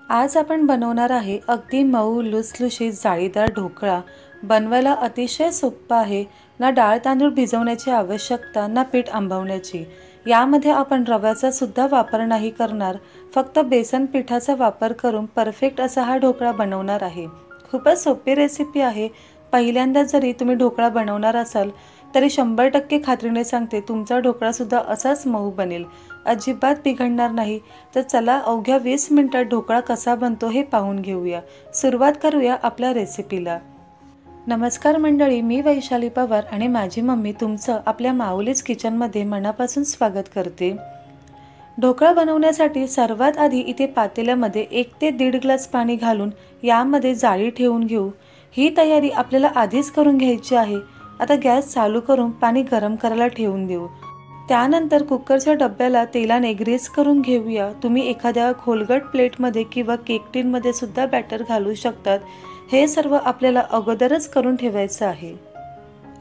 आज आपण बनवणार आहे अगदी मऊ लुसलुशीत जाळीदार ढोकळा। बनवायला अतिशय सोपा आहे। ना डाळ तांदूळ भिजवण्याची आवश्यकता ना पीठ आंबवण्याची। यामध्ये आपण रव्याचा सुद्धा वापर नाही करणार, फक्त बेसन पिठाचा वापर करून परफेक्ट असा हा ढोकळा बनवणार आहे। खूपच सोपी रेसिपी आहे। पहिल्यांदा जरी तुम्ही ढोकळा बनवणार असाल तरी 100% खात्रीने सांगते तुमचा ढोकळा सुद्धा असाच मऊ बनेल, अजिबात बिघडणार नाही। तर चला अवघ्या 20 मिनिटात ढोकळा कसा बनतो हे पाहून घेऊया। सुरुवात करूया आपल्या रेसिपीला। नमस्कार मंडळी, मी वैशाली पवार आणि माझी मम्मी तुमचं आपल्या माऊलीज किचनमध्ये मनापासून स्वागत करते। ढोकळा बनवण्यासाठी सर्वात आधी इथे पातेल्यामध्ये 1 ते 1.5 ग्लास पाणी घालून यामध्ये जाळी ठेवून घेऊ। ही तयारी आपल्याला आधीच करून घ्यायची आहे। आता गॅस चालू करून पाणी गरम करायला ठेवून देऊ। त्यानंतर कुकरच्या डब्याला तेलाने ग्रीस करून घेऊया। तुम्ही एखाद्या खोलगट प्लेटमध्ये किंवा केक टिनमध्ये सुद्धा बॅटर घालू शकतात। हे सर्व आपल्याला अगोदरच करून ठेवायचं आहे।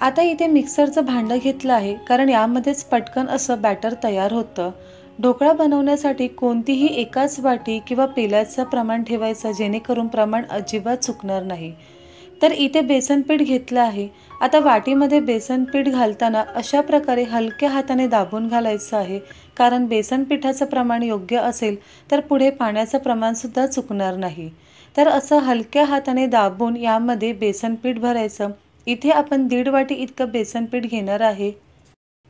आता इथे मिक्सरचं भांडं घेतलं आहे, कारण यामध्येच पटकन असं बॅटर तयार होतं। ढोकळा बनवण्यासाठी कोणतीही एकाच वाटी किंवा पेल्याचं प्रमाण ठेवायचं, जेणेकरून प्रमाण अजिबात चुकणार नाही। तर इथे बेसन पीठ घेतलं आहे। आता वाटीमध्ये बेसन पीठ घालताना अशा प्रकारे हलक्या हाताने दाबून घालायचं आहे, कारण बेसन पिठाचं प्रमाण योग्य असेल तर पुढे पाण्याचं प्रमाण सुद्धा चुकणार नाही। तर असं हलक्या हाताने दाबून यामध्ये बेसन पीठ भरायचं। इथे आपण 1.5 वाटी इतकं बेसन पीठ घेणार आहे।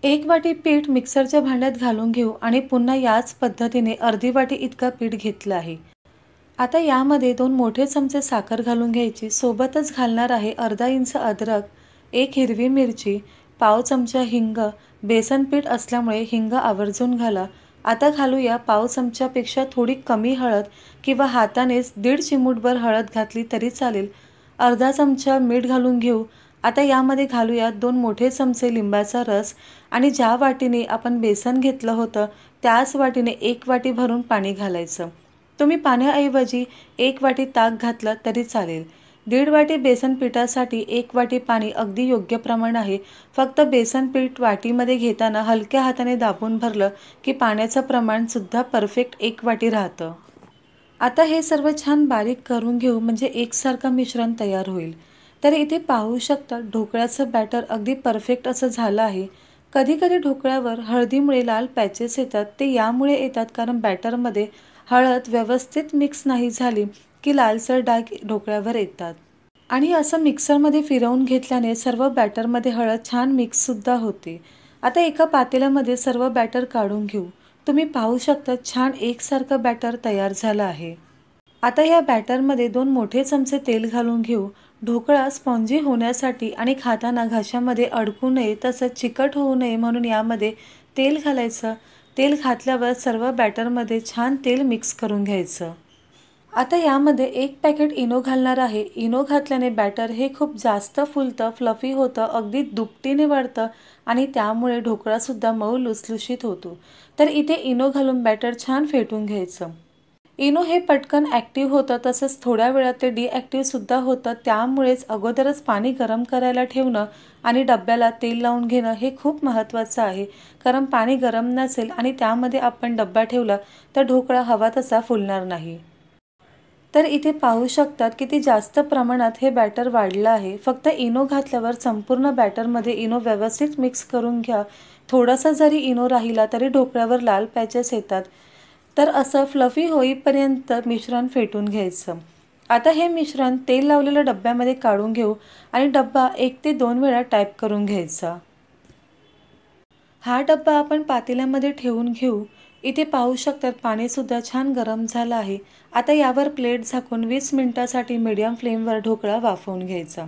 1 वाटी पीठ मिक्सरच्या भांड्यात घालून घेऊ आणि पुन्हा याच पद्धतीने अर्धी वाटी इतका पीठ घेतलं आहे। आता यामध्ये 2 मोठे चमचे साखर घालून घ्यायची। सोबतच घालणार आहे अर्धा इंच अद्रक, 1 हिरवी मिरची, पाव चमचा हिंग। बेसन पीठ असल्यामुळे हिंग आवर्जून घाला। आता घालूया पाव चमच्यापेक्षा थोडी कमी हळद, किंवा हातानेच 1.5 चिमूटभर हळद घातली तरी चालेल। अर्धा चमचा मीठ घालून घेऊ। आता यामध्ये घालूया 2 मोठे चमचे लिंबाचा रस आणि ज्या वाटीने आपण बेसन घेतलं होतं त्याच वाटीने 1 वाटी भरून पाणी घालायचं। तुम्ही पाण्याऐवजी 1 वाटी ताक घातलं तरी चालेल। 1.5 वाटी बेसन पिठासाठी 1 वाटी पाणी अगदी योग्य प्रमाण आहे। फक्त बेसन पीठ वाटीमध्ये घेताना हलक्या हाताने दाबून भरलं की पाण्याचं प्रमाण सुद्धा परफेक्ट 1 वाटी राहतं। आता हे सर्व छान बारीक करून घेऊ, म्हणजे एकसारखं मिश्रण तयार होईल। तर इथे पाहू शकता ढोकळ्याचं बॅटर अगदी परफेक्ट असं झालं आहे। कधी कधी ढोकळ्यावर हळदीमुळे लाल पॅचेस येतात, ते यामुळे येतात कारण बॅटरमध्ये हळद व्यवस्थित मिक्स नाही झाली की लालसर डाग ढोकळ्यावर येतात। आणि असं मिक्सरमध्ये फिरवून घेतल्याने सर्व बॅटरमध्ये हळद छान मिक्स सुद्धा होते। आता एका पातेल्यामध्ये सर्व बॅटर काढून घेऊ। तुम्ही पाहू शकता छान एकसारखं बॅटर तयार झालं आहे। आता या बॅटरमध्ये 2 मोठे चमचे तेल घालून घेऊ। ढोकळा स्पॉन्जी होण्यासाठी आणि खाताना घशामध्ये अडकू नये, तसंच चिकट होऊ नये म्हणून यामध्ये तेल घालायचं। तेल घातल्यावर सर्व बॅटरमध्ये छान तेल मिक्स करून घ्यायचं। आता यामध्ये 1 पॅकेट इनो घालणार आहे। इनो घातल्याने बॅटर हे खूप जास्त फुलतं, फ्लफी होतं, अगदी दुपटीने वाढतं आणि त्यामुळे ढोकळा सुद्धा मऊ लुसलुशीत होतो। तर इथे इनो घालून बॅटर छान फेटून घ्यायचं। इनो हे पटकन ॲक्टिव्ह होतं, तसंच थोड्या वेळात ते डिॲक्टिव्ह सुद्धा होतं। त्यामुळेच अगोदरच पाणी गरम करायला ठेवणं आणि डब्याला तेल लावून घेणं हे खूप महत्त्वाचं आहे, कारण पाणी गरम नसेल आणि त्यामध्ये आपण डब्बा ठेवला तर ढोकळा हवा तसा फुलणार नाही। तर इथे पाहू शकतात किती जास्त प्रमाणात हे बॅटर वाढलं आहे। फक्त इनो घातल्यावर संपूर्ण बॅटरमध्ये इनो व्यवस्थित मिक्स करून घ्या। थोडासा जरी इनो राहिला तरी ढोकळ्यावर लाल पॅचेस येतात। तर असं फ्लफी होईपर्यंत मिश्रण फेटून घ्यायचं। आता हे मिश्रण तेल लावलेल्या डब्यामध्ये काढून घेऊ आणि डब्बा 1 ते 2 वेळा टॅप करून घ्यायचा। हा डब्बा आपण पातेल्यामध्ये ठेवून घेऊ। इथे पाहू शकतात पाणीसुद्धा छान गरम झालं आहे। आता यावर प्लेट झाकून 20 मिनिटासाठी मीडियम फ्लेमवर ढोकळा वाफवून घ्यायचा।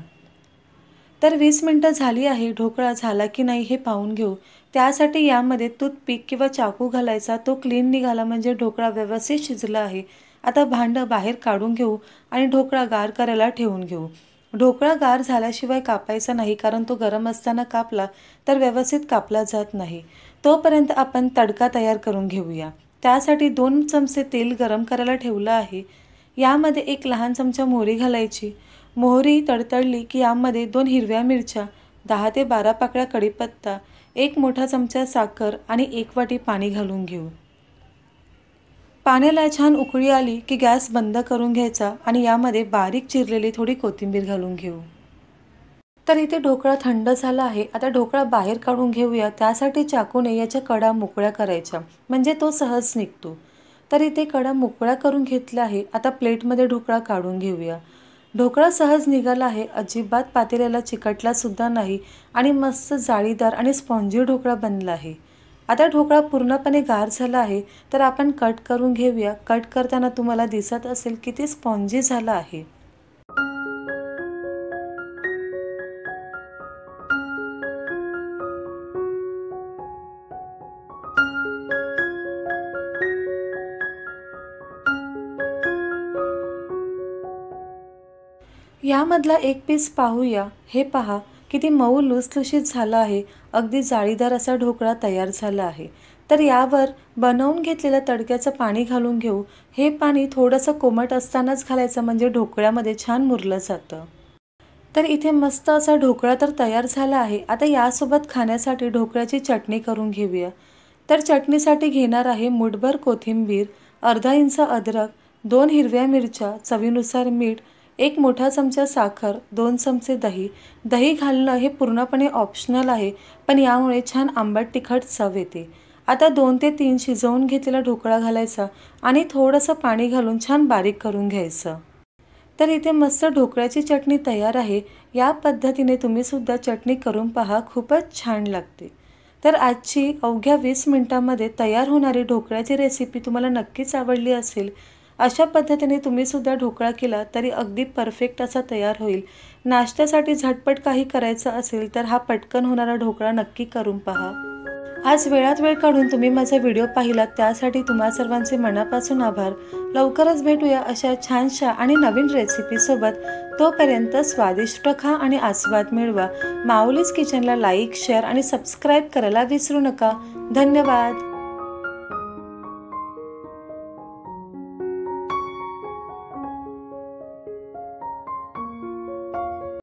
तर 20 मिनिटं झाली आहे। ढोकळा झाला की नाही हे पाहून घेऊ। त्यासाठी यामध्ये टूथपिक किंवा चाकू घालायचा, तो क्लीन निघाला म्हणजे ढोकळा व्यवस्थित शिजला आहे। आता भांडं बाहेर काढून घेऊ आणि ढोकळा गार करायला ठेवून घेऊ। ढोकळा गार झाल्याशिवाय कापायचा नाही, कारण तो गरम असताना कापला तर व्यवस्थित कापला जात नाही। तोपर्यंत आपण तडका तयार करून घेऊया। त्यासाठी 2 चमचे तेल गरम करायला ठेवलं आहे। यामध्ये 1 लहान चमचा मोहरी घालायची। मोहरी तडतडली की यामध्ये 2 हिरव्या मिरच्या, 10 ते 12 पाकळ्या कढीपत्ता, 1 मोठा चमचा साखर आणि 1 वाटी पाणी घालून घेऊ। पाण्याला छान उकळी आली की गॅस बंद करून घ्यायचा आणि यामध्ये बारीक चिरलेली थोडी कोथिंबीर घालून घेऊ। तर इथे ढोकळा थंड झाला आहे। आता ढोकळा बाहेर काढून घेऊया। त्यासाठी चाकूने याच्या कडा मोकळ्या करायच्या, म्हणजे तो सहज निघतो। तर इथे कडा मोकळ्या करून घेतल्या आहे। आता प्लेटमध्ये ढोकळा काढून घेऊया। ढोकळा सहज निघाला आहे, अजिबात पातेल्याला चिकटला सुद्धा नाही आणि मस्त जाळीदार आणि स्पॉन्जी ढोकळा बनला आहे। आता ढोकळा पूर्णपणे गार झाला आहे, तर आपण कट करून घेऊया। कट करताना तुम्हाला दिसत असेल किती स्पॉन्जी झाला आहे। यामधला एक पीस पाहूया। हे पहा किती मऊ लुसलुशीत झाला आहे। अगदी जाळीदार असा ढोकळा तयार झाला आहे। तर यावर बनवून घेतलेलं तडक्याचं पाणी घालून घेऊ। हे पाणी थोडंसं कोमट असतानाच घालायचं, म्हणजे ढोकळ्यामध्ये छान मुरलं जातं। तर इथे मस्त असा ढोकळा तर तयार झाला आहे। आता यासोबत खाण्यासाठी ढोकळ्याची चटणी करून घेऊया। तर चटणीसाठी घेणार आहे मूठभर कोथिंबीर, अर्धा इंच अद्रक, 2 हिरव्या मिरच्या, चवीनुसार मीठ, 1 मोठा चमचा साखर, 2 चमचे दही। दही घालणं हे पूर्णपणे ऑप्शनल आहे, पण यामुळे छान आंबट तिखट चव येते। आता 2 ते 3 शिजवून घेतलेला ढोकळा घालायचा आणि थोडंसं पाणी घालून छान बारीक करून घ्यायचं। तर इथे मस्त ढोकळ्याची चटणी तयार आहे। या पद्धतीने तुम्ही सुद्धा चटणी करून पहा, खूपच छान लागते। तर आजची अवघ्या 20 मिनिटांमध्ये तयार होणारी ढोकळ्याची रेसिपी तुम्हाला नक्कीच आवडली असेल। अशा पद्धतीने तुम्ही सुद्धा ढोकळा केला तरी अगदी परफेक्ट असा तयार होईल। नाश्त्यासाठी झटपट काही करायचं असेल तर हा पटकन होणारा ढोकळा नक्की करून पहा। आज वेळात वेळ काढून तुम्ही माझा व्हिडिओ पाहिलात, त्यासाठी तुम्हा सर्वांचे मनापासून आभार। लवकरच भेटूया अशा छानशा आणि नवीन रेसिपीसोबत। तोपर्यंत स्वादिष्ट खा आणि आस्वाद मिळवा। माऊलीज किचनला लाईक, शेअर आणि सबस्क्राईब करायला विसरू नका। धन्यवाद।